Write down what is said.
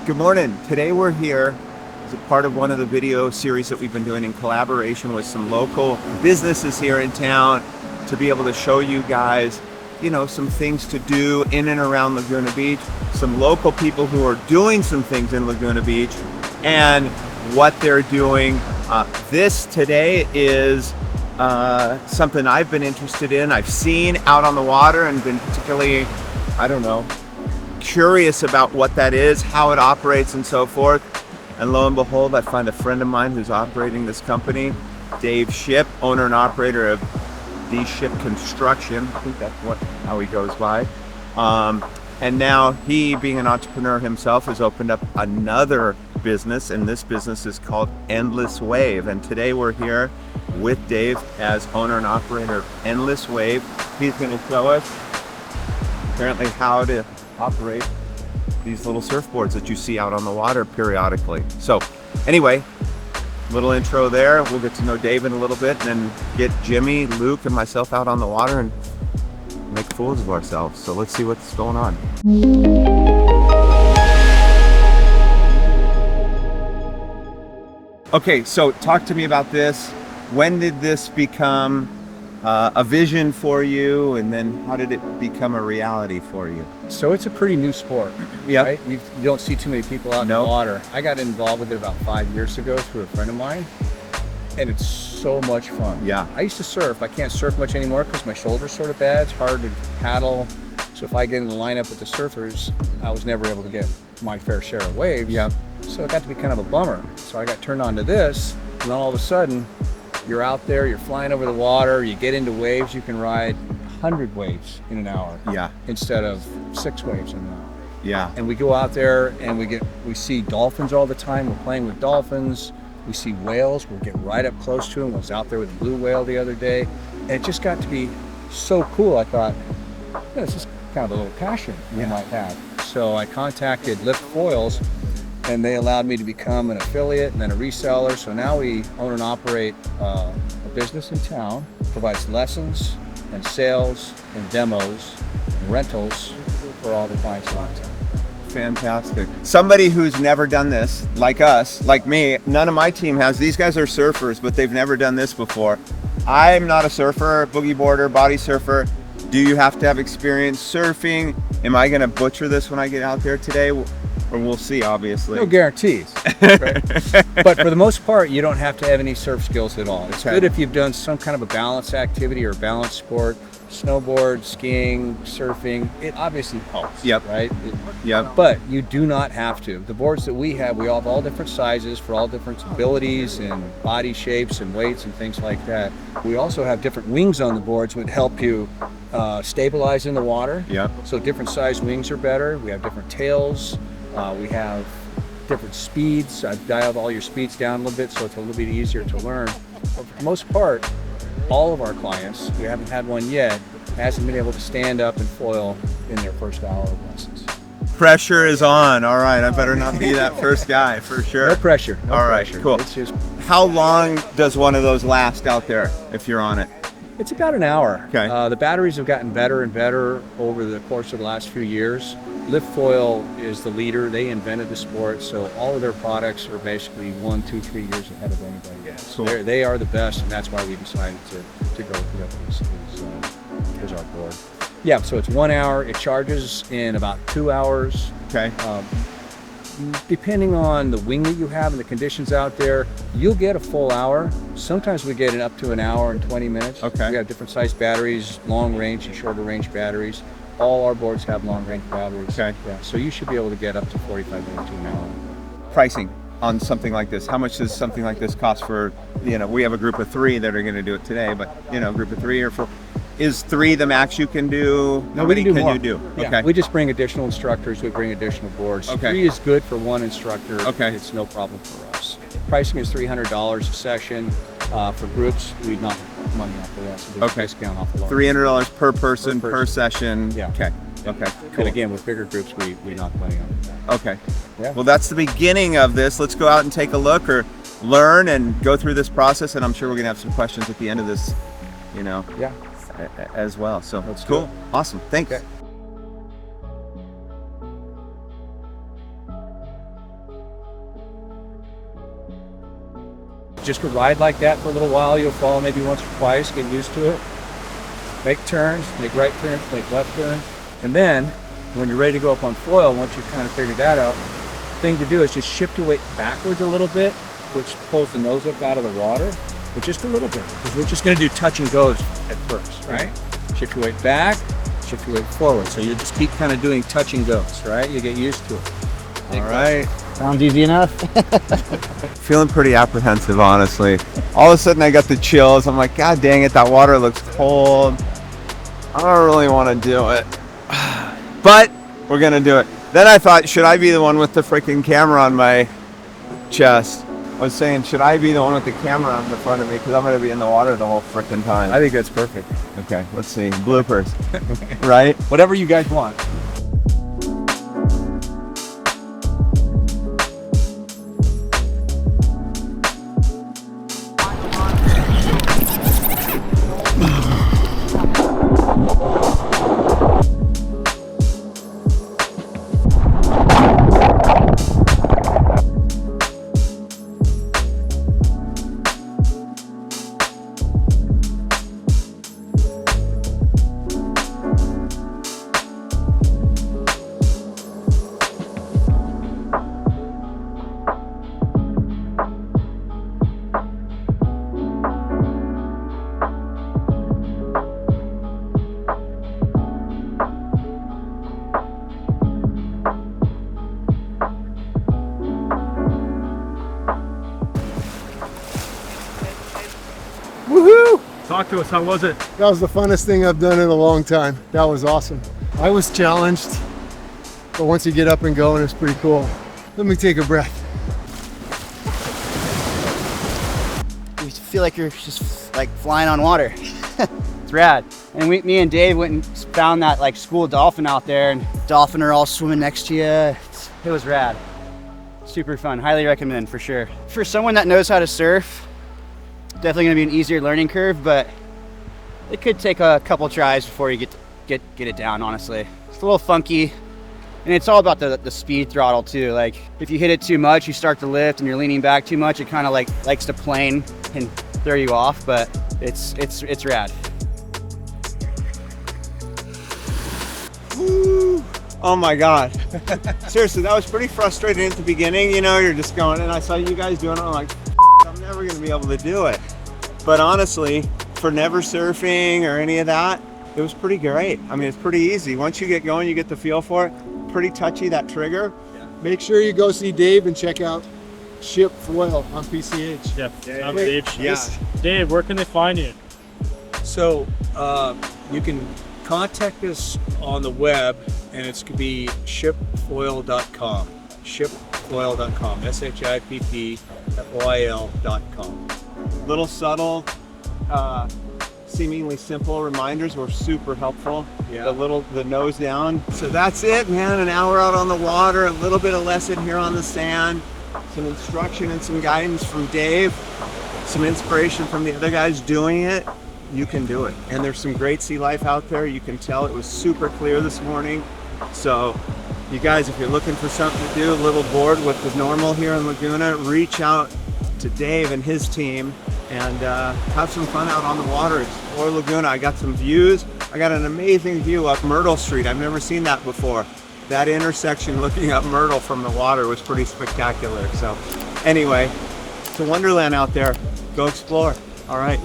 Good morning. Today we're here as a part of one of the video series that we've been doing in collaboration with some local businesses here in town to be able to show you guys, some things to do in and around Laguna Beach, some local people who are doing some things in Laguna Beach and what they're doing. This today is something I've been interested in. I've seen out on the water and been particularly, curious about what that is, how it operates and so forth. And lo and behold, I find a friend of mine who's operating this company, Dave Shipp, owner and operator of Dave Shipp Construction. I think that's how he goes by. And now he, being an entrepreneur himself, has opened up another business, and this business is called Endless Wave. And today we're here with Dave as owner and operator of Endless Wave. He's going to show us apparently how to operate these little surfboards that you see out on the water periodically. So anyway, little intro there. We'll get to know Dave in a little bit and then get Jimmy, Luke, and myself out on the water and make fools of ourselves. So let's see what's going on. Okay, so talk to me about this. When did this become a vision for you, and then how did it become a reality for you? So it's a pretty new sport, Yeah. right? You don't see too many people out in the water. I got involved with it about 5 years ago through a friend of mine, and it's so much fun. Yeah. I used to surf. I can't surf much anymore because my shoulder's sort of bad. It's hard to paddle. So if I get in the lineup with the surfers, I was never able to get my fair share of waves. Yeah. So it got to be kind of a bummer. So I got turned on to this, and then all of a sudden, you're out there, you're flying over the water, you get into waves, you can ride 100 waves in an hour. Yeah. Instead of 6 waves in an hour. Yeah. And we go out there and we see dolphins all the time. We're playing with dolphins. We see whales. We'll get right up close to them. I was out there with a blue whale the other day. And it just got to be so cool. I thought, this is kind of a little passion we might have. So I contacted eFoil, and they allowed me to become an affiliate and then a reseller. So now we own and operate a business in town, provides lessons and sales and demos and rentals for all the clients in town. Fantastic. Somebody who's never done this, like us, like me, none of my team has. These guys are surfers, but they've never done this before. I'm not a surfer, boogie boarder, body surfer. Do you have to have experience surfing? Am I going to butcher this when I get out there today? Or we'll see, obviously. No guarantees, right? But for the most part, you don't have to have any surf skills at all. It's good if you've done some kind of a balance activity or balance sport, snowboard, skiing, surfing. It obviously helps, right? But you do not have to. The boards that we have all different sizes for all different abilities and body shapes and weights and things like that. We also have different wings on the boards which help you stabilize in the water. So different size wings are better. We have different tails. We have different speeds. I've dialed all your speeds down a little bit so it's a little bit easier to learn. But for the most part, all of our clients, we haven't had one yet, hasn't been able to stand up and foil in their first hour of lessons. Pressure is on. All right, I better not be that first guy for sure. No pressure. All right, cool. It's just, how long does one of those last out there if you're on it? it's about an hour. Okay. The batteries have gotten better and better over the course of the last few years. eFoil is the leader. They invented the sport, so all of their products are basically 1, 2, 3 years ahead of anybody else. Cool. They are the best, and that's why we decided to go with them as our board. Yeah, so it's 1 hour. It charges in about 2 hours. Okay. Depending on the wing that you have and the conditions out there, you'll get a full hour. Sometimes we get it up to an hour and 20 minutes. Okay. We have different size batteries, long range and shorter range batteries. All our boards have long range batteries. Okay. Yeah, so you should be able to get up to 45 minutes to an hour. Pricing on something like this. How much does something like this cost for, we have a group of 3 that are going to do it today, but, a group of 3 or 4. Is 3 the max you can do? No, How we many can do can more. you do? Yeah, Okay. we just bring additional instructors, we bring additional boards. Okay. 3 is good for 1 instructor. Okay. It's no problem for us. Pricing is $300 a session. For groups, we knock money off of that, so there's a discount off the lot. $300 per person, per session. Yeah. Okay. Okay. Cool. And again, with bigger groups, we knock money on. Okay. Yeah. Well, that's the beginning of this. Let's go out and take a look or learn and go through this process. And I'm sure we're going to have some questions at the end of this, Yeah. as well. So Let's do cool. it. Awesome. Thanks. Okay. Just ride like that for a little while. You'll fall maybe once or twice, get used to it. Make turns, make right turns, make left turns. And then when you're ready to go up on foil, once you've kind of figured that out, the thing to do is just shift your weight backwards a little bit, which pulls the nose up out of the water, but just a little bit, because we're just going to do touch and goes at first, right? Shift your weight back, shift your weight forward. So you just keep kind of doing touch and goes, right? You get used to it. All right. Sounds easy enough. Feeling pretty apprehensive, honestly. All of a sudden I got the chills. I'm like, God dang it, that water looks cold. I don't really want to do it. But we're going to do it. Then I thought, should I be the one with the freaking camera on my chest? I was saying, should I be the one with the camera on the front of me? Because I'm going to be in the water the whole freaking time. I think that's perfect. Okay, let's see. Bloopers. Right? Whatever you guys want. Woohoo! Talk to us, how was it? That was the funnest thing I've done in a long time. That was awesome. I was challenged, but once you get up and going, it's pretty cool. Let me take a breath. You feel like you're just like flying on water. It's rad. And me and Dave went and found that like school dolphin out there, and dolphin are all swimming next to you. It was rad. Super fun. Highly recommend for sure. For someone that knows how to surf, definitely gonna be an easier learning curve, but it could take a couple tries before you get it down, honestly. It's a little funky, and it's all about the speed throttle too. Like if you hit it too much, you start to lift and you're leaning back too much, it kind of like likes to plane and throw you off, but it's rad. Woo. Oh my God. Seriously, that was pretty frustrating at the beginning. You know, you're just going, and I saw you guys doing it. I'm like, I'm never going to be able to do it. But honestly, for never surfing or any of that, it was pretty great. I mean, it's pretty easy. Once you get going, you get the feel for it. Pretty touchy, that trigger. Make sure you go see Dave and check out ShippFoil on PCH. Yeah, I'm Dave Shipp. Yeah. Dave, where can they find you? So you can contact us on the web, and it's going to be ShippFoil.com. ShippFoil.com. ShippFoil.com. Little subtle, seemingly simple reminders were super helpful. Yeah. The nose down. So that's it, man. An hour out on the water, a little bit of lesson here on the sand, some instruction and some guidance from Dave, some inspiration from the other guys doing it. You can do it. And there's some great sea life out there. You can tell it was super clear this morning. So you guys, if you're looking for something to do, a little bored with the normal here in Laguna, reach out to Dave and his team and have some fun out on the water. Explore Laguna. I got some views. I got an amazing view up Myrtle Street. I've never seen that before. That intersection looking up Myrtle from the water was pretty spectacular. So anyway, it's a wonderland out there. Go explore. All right.